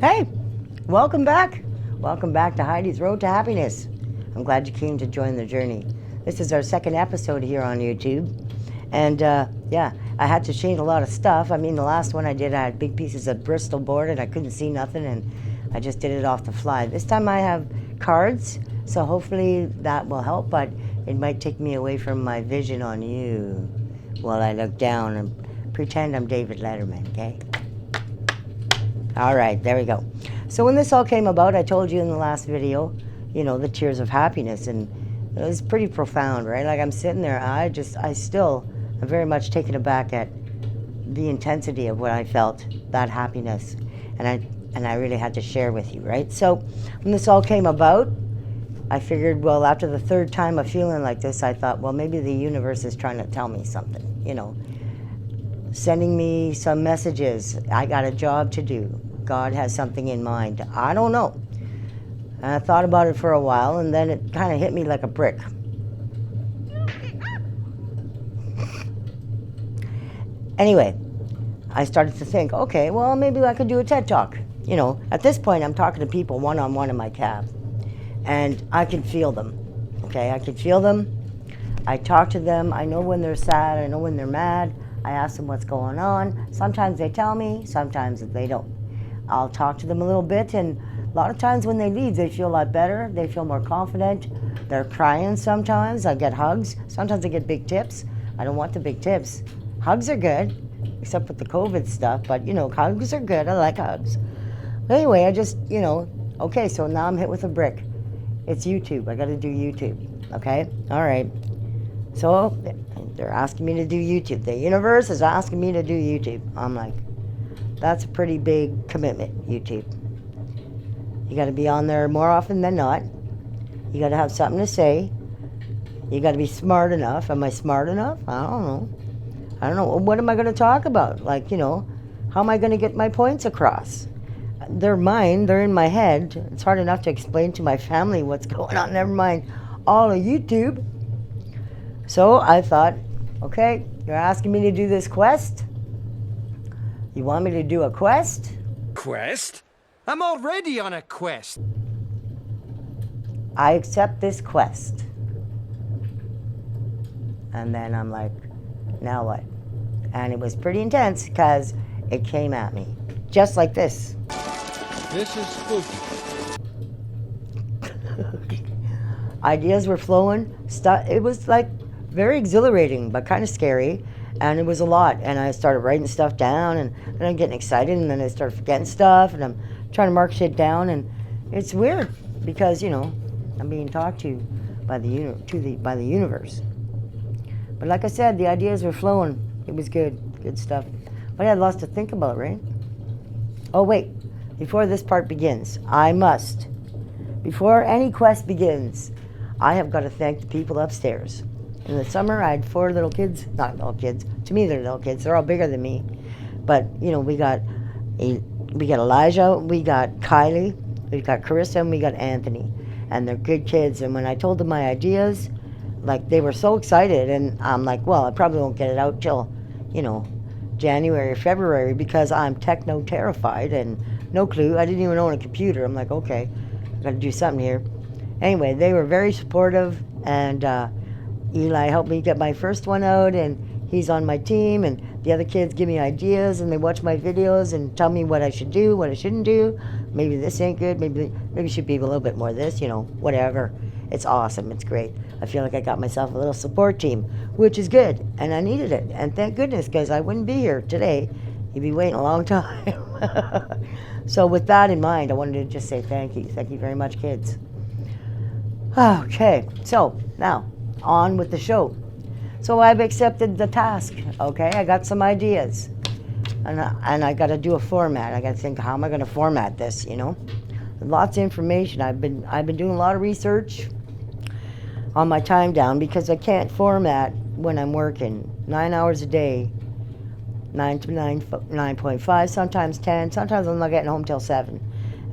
Hey, welcome back. Welcome back to Heidi's Road to Happiness. I'm glad you came to join the journey. This is our second episode here on YouTube. And yeah, I had to change a lot of stuff. I mean, the last one I did, I had big pieces of Bristol board and I couldn't see nothing, and I just did it off the fly. This time I have cards, so hopefully that will help, but it might take me away from my vision on you while I look down and pretend I'm David Letterman, okay? All right, there we go. So when this all came about, I told you in the last video, you know, the tears of happiness, and it was pretty profound, right? Like I'm sitting there, I still am very much taken aback at the intensity of what I felt, that happiness, and I really had to share with you, right? So when this all came about, I figured, well, after the third time of feeling like this, I thought, well, maybe the universe is trying to tell me something, you know, sending me some messages. I got a job to do. God has something in mind. I don't know. And I thought about it for a while, and then it kind of hit me like a brick. Anyway, I started to think, okay, well, maybe I could do a TED Talk. You know, at this point, I'm talking to people one-on-one in my cab, and I can feel them, okay? I can feel them. I talk to them. I know when they're sad. I know when they're mad. I ask them what's going on. Sometimes they tell me, sometimes they don't. I'll talk to them a little bit, and a lot of times when they leave, they feel a lot better. They feel more confident. They're crying sometimes. I get hugs. Sometimes I get big tips. I don't want the big tips. Hugs are good, except with the COVID stuff, but you know, hugs are good. I like hugs. But anyway, I just, you know, okay, so now I'm hit with a brick. It's YouTube. I got to do YouTube, okay? All right. So they're asking me to do YouTube. The universe is asking me to do YouTube. I'm like, that's a pretty big commitment, YouTube. You got to be on there more often than not. You got to have something to say. You got to be smart enough. Am I smart enough? I don't know. I don't know. What am I going to talk about? Like, you know, how am I going to get my points across? They're mine. They're in my head. It's hard enough to explain to my family what's going on. Never mind all of YouTube. So I thought, okay, you're asking me to do this quest? You want me to do a quest? Quest? I'm already on a quest. I accept this quest. And then I'm like, now what? And it was pretty intense because it came at me. Just like this. This is spooky. Ideas were flowing. It was like very exhilarating, but kind of scary. And it was a lot. And I started writing stuff down, and then I'm getting excited, and then I started forgetting stuff, and I'm trying to mark shit down. And it's weird because, you know, I'm being talked to by the universe. But like I said, the ideas were flowing. It was good stuff. But I had lots to think about, right? Oh, wait. Before this part begins, before any quest begins, I have got to thank the people upstairs. In the summer, I had 4 little kids. Not little kids. To me, they're little kids. They're all bigger than me. But, you know, we got Elijah, we got Kylie, we got Carissa, and we got Anthony. And they're good kids. And when I told them my ideas, like, they were so excited. And I'm like, well, I probably won't get it out till, you know, January or February because I'm techno-terrified and no clue. I didn't even own a computer. I'm like, okay, I got to do something here. Anyway, they were very supportive, and Eli helped me get my first one out, and he's on my team, and the other kids give me ideas, and they watch my videos and tell me what I should do, what I shouldn't do. Maybe this ain't good. Maybe should be a little bit more of this, you know, whatever. It's awesome. It's great. I feel like I got myself a little support team, which is good, and I needed it. And thank goodness, because I wouldn't be here today. You'd be waiting a long time. So with that in mind, I wanted to just say thank you. Thank you very much, kids. Okay, so now on with the show. So I've accepted the task, okay? I got some ideas. And I got to do a format. I got to think, how am I going to format this, you know? Lots of information. I've been doing a lot of research on my time down because I can't format when I'm working 9 hours a day, 9 to 9.5, sometimes 10. Sometimes I'm not getting home till 7.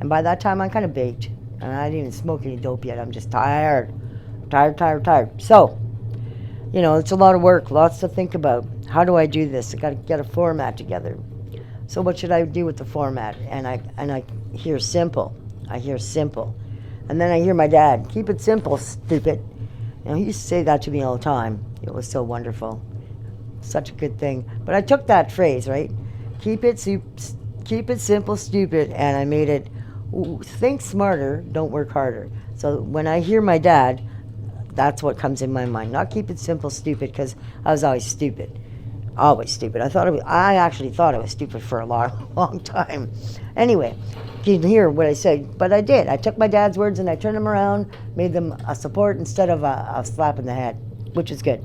And by that time, I'm kind of baked. And I didn't even smoke any dope yet. I'm just tired. So, you know, it's a lot of work, lots to think about. How do I do this? I got to get a format together. So what should I do with the format? And I hear simple. I hear simple. And then I hear my dad, keep it simple, stupid. He used to say that to me all the time. It was so wonderful. Such a good thing. But I took that phrase, right? Keep it simple, stupid, and I made it think smarter, don't work harder. So when I hear my dad, that's what comes in my mind. Not keep it simple, stupid, because I was always stupid. Always stupid. I actually thought I was stupid for a long time. Anyway, you can hear what I said, but I did. I took my dad's words and I turned them around, made them a support instead of a slap in the head, which is good.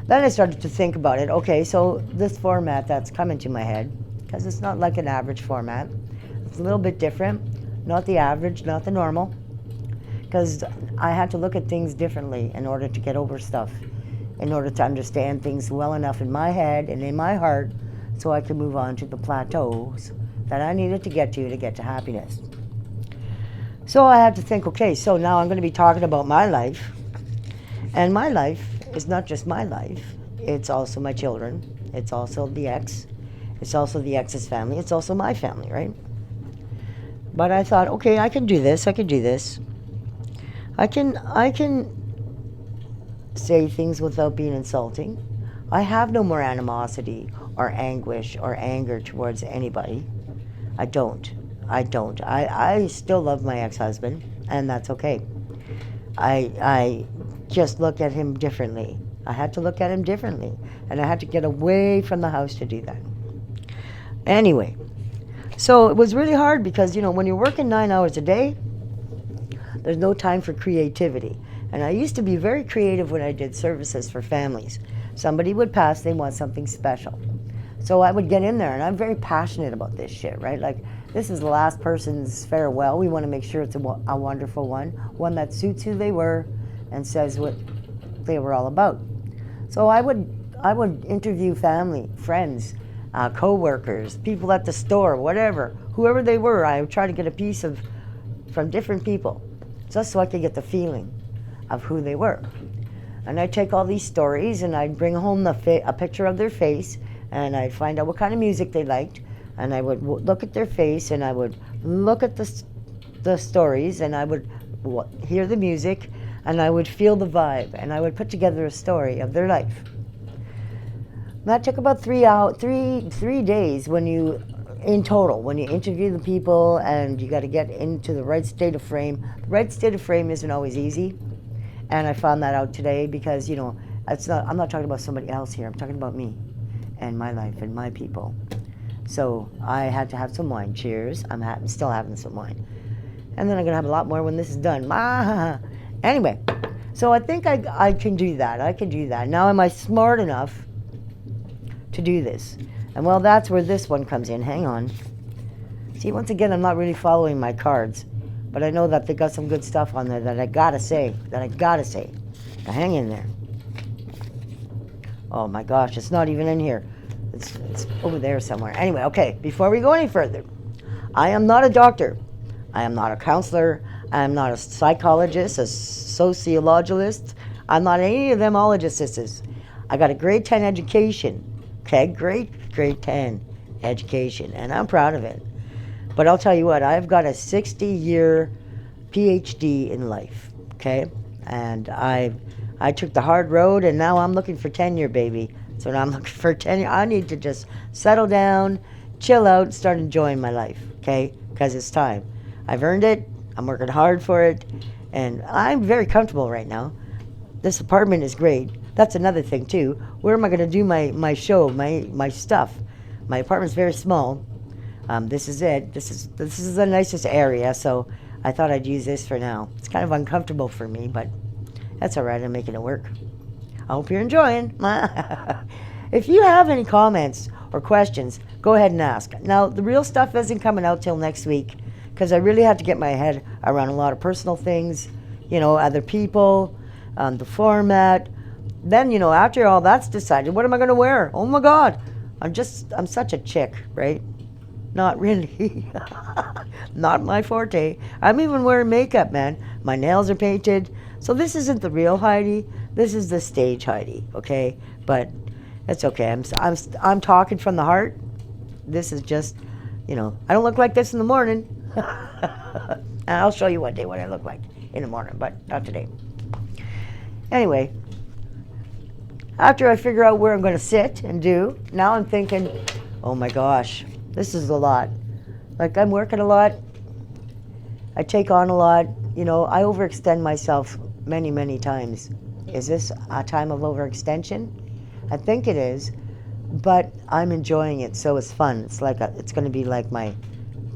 Then I started to think about it. Okay, so this format that's come into my head, because it's not like an average format. It's a little bit different. Not the average, not the normal. Because I had to look at things differently in order to get over stuff, in order to understand things well enough in my head and in my heart so I could move on to the plateaus that I needed to get to happiness. So I had to think, okay, so now I'm going to be talking about my life. And my life is not just my life. It's also my children. It's also the ex. It's also the ex's family. It's also my family, right? But I thought, okay, I can do this. I can do this. I can say things without being insulting. I have no more animosity or anguish or anger towards anybody. I don't. I still love my ex-husband, and that's okay. I just look at him differently. I had to look at him differently, and I had to get away from the house to do that. Anyway, so it was really hard because, when you're working 9 hours a day, there's no time for creativity. And I used to be very creative when I did services for families. Somebody would pass, they want something special. So I would get in there, and I'm very passionate about this shit, right? Like, this is the last person's farewell. We want to make sure it's a wonderful one that suits who they were and says what they were all about. So I would interview family, friends, co-workers, people at the store, whatever, whoever they were. I would try to get a piece from different people, just so I could get the feeling of who they were. And I'd take all these stories and I'd bring home a picture of their face, and I'd find out what kind of music they liked, and I would look at their face, and I would look at the stories, and I would hear the music, and I would feel the vibe, and I would put together a story of their life. That took about 3 days in total, when you interview the people and you got to get into the right state of frame. The right state of frame isn't always easy, and I found that out today because, I'm not talking about somebody else here. I'm talking about me and my life and my people. So I had to have some wine. Cheers. I'm still having some wine. And then I'm going to have a lot more when this is done. Anyway, so I think I can do that. I can do that. Now, am I smart enough to do this? And well, that's where this one comes in. Hang on. See, once again, I'm not really following my cards, but I know that they got some good stuff on there that I gotta say. Now, hang in there. Oh my gosh, it's not even in here. It's over there somewhere. Anyway, okay, before we go any further, I am not a doctor. I am not a counselor. I am not a psychologist, a sociologist. I'm not any of them ologists. I got a grade 10 education. Okay, grade 10 education, and I'm proud of it. But I'll tell you what, I've got a 60-year PhD in life, okay? And I took the hard road, and now I'm looking for tenure, baby. So now I'm looking for tenure. I need to just settle down, chill out, start enjoying my life, okay? Because it's time. I've earned it. I'm working hard for it, and I'm very comfortable right now. This apartment is great. That's another thing too. Where am I going to do my show, my stuff? My apartment's very small. This is it. This is the nicest area, so I thought I'd use this for now. It's kind of uncomfortable for me, but that's all right. I'm making it work. I hope you're enjoying. If you have any comments or questions, go ahead and ask. Now, the real stuff isn't coming out till next week because I really had to get my head around a lot of personal things, other people, the format. Then, after all that's decided, what am I going to wear? Oh my God, I'm such a chick, right? Not really. Not my forte. I'm even wearing makeup, man. My nails are painted. So this isn't the real Heidi. This is the stage Heidi, okay? But it's okay. I'm talking from the heart. This is just, I don't look like this in the morning. And I'll show you one day what I look like in the morning, but not today. Anyway, after I figure out where I'm going to sit and do, now I'm thinking, oh my gosh, this is a lot. Like, I'm working a lot. I take on a lot. You know, I overextend myself many, many times. Is this a time of overextension? I think it is, but I'm enjoying it, so it's fun. It's like it's going to be like my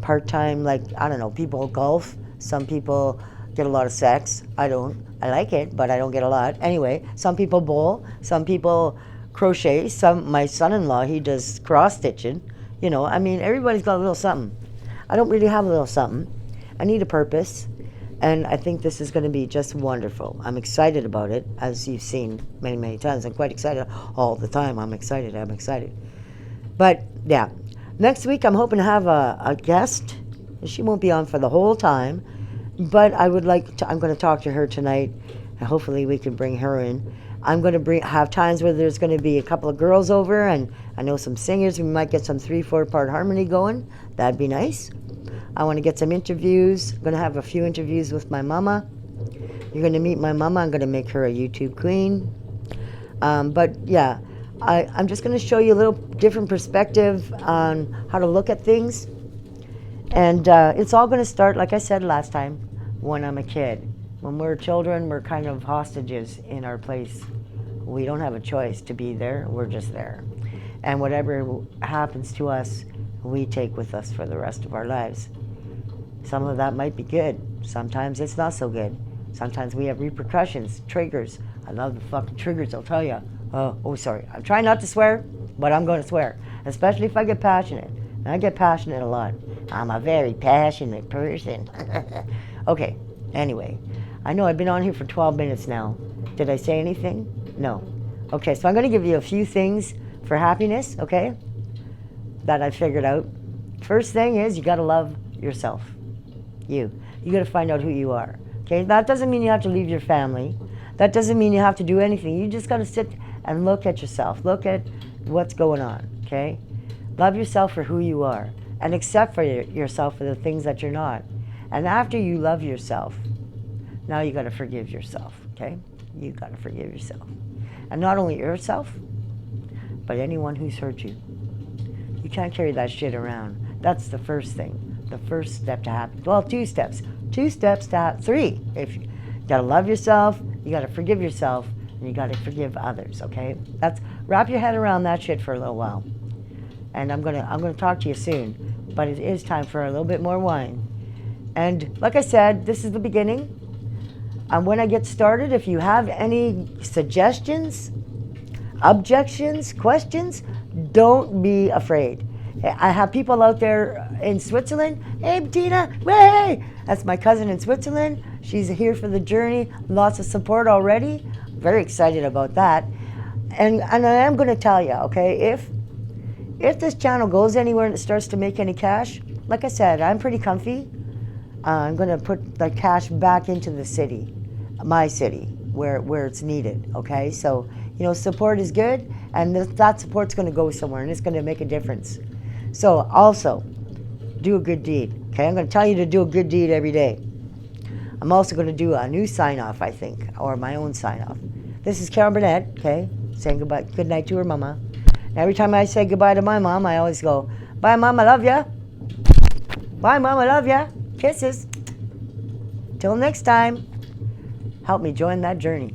part-time, like, I don't know, people golf. Some people get a lot of sex. I don't. I like it, but I don't get a lot. Anyway, some people bowl. Some people crochet. My son-in-law, he does cross-stitching. You know, I mean, everybody's got a little something. I don't really have a little something. I need a purpose, and I think this is going to be just wonderful. I'm excited about it, as you've seen many, many times. I'm quite excited all the time. I'm excited. But, yeah. Next week, I'm hoping to have a guest. She won't be on for the whole time, but I would like to. I'm going to talk to her tonight, and hopefully we can bring her in. I'm going to have times where there's going to be a couple of girls over, and I know some singers. We might get some 3-4 part harmony going. That'd be nice. I want to get some interviews. I'm going to have a few interviews with my mama. You're going to meet my mama. I'm going to make her a YouTube queen. But yeah, I'm just going to show you a little different perspective on how to look at things. And it's all going to start, like I said last time, when I'm a kid. When we're children, we're kind of hostages in our place. We don't have a choice to be there. We're just there. And whatever happens to us, we take with us for the rest of our lives. Some of that might be good. Sometimes it's not so good. Sometimes we have repercussions, triggers. I love the fucking triggers, I'll tell you. Oh, sorry. I'm trying not to swear, but I'm going to swear, especially if I get passionate. And I get passionate a lot. I'm a very passionate person. Okay, anyway. I know I've been on here for 12 minutes now. Did I say anything? No. Okay, so I'm going to give you a few things for happiness, okay, that I figured out. First thing is you got to love yourself. You got to find out who you are. Okay, that doesn't mean you have to leave your family. That doesn't mean you have to do anything. You just got to sit and look at yourself. Look at what's going on. Okay, love yourself for who you are, and accept for yourself for the things that you're not. And after you love yourself, now you got to forgive yourself. Okay, you got to forgive yourself, and not only yourself, but anyone who's hurt you. You can't carry that shit around. That's the first thing. The first step to happen. Well, 2 steps. 2 steps to 3. If you gotta love yourself, you gotta forgive yourself, and you gotta forgive others. Okay? Wrap your head around that shit for a little while. And I'm gonna talk to you soon. But it is time for a little bit more wine. And like I said, this is the beginning. And when I get started, if you have any suggestions, objections, questions, don't be afraid. I have people out there in Switzerland. Hey, Bettina, hey! That's my cousin in Switzerland. She's here for the journey. Lots of support already. Very excited about that. And I am going to tell you, okay, if this channel goes anywhere and it starts to make any cash, like I said, I'm pretty comfy. I'm going to put the cash back into the city, my city, where it's needed, okay? So, you know, support is good, and that support's going to go somewhere, and it's going to make a difference. So, also, do a good deed, okay? I'm going to tell you to do a good deed every day. I'm also going to do a new sign-off, I think, or my own sign-off. This is Carol Burnett, okay? Saying goodbye, good night to her mama. And every time I say goodbye to my mom, I always go, bye, Mom, I love ya. Bye, Mom, I love ya. Kisses. Till next time, help me join that journey.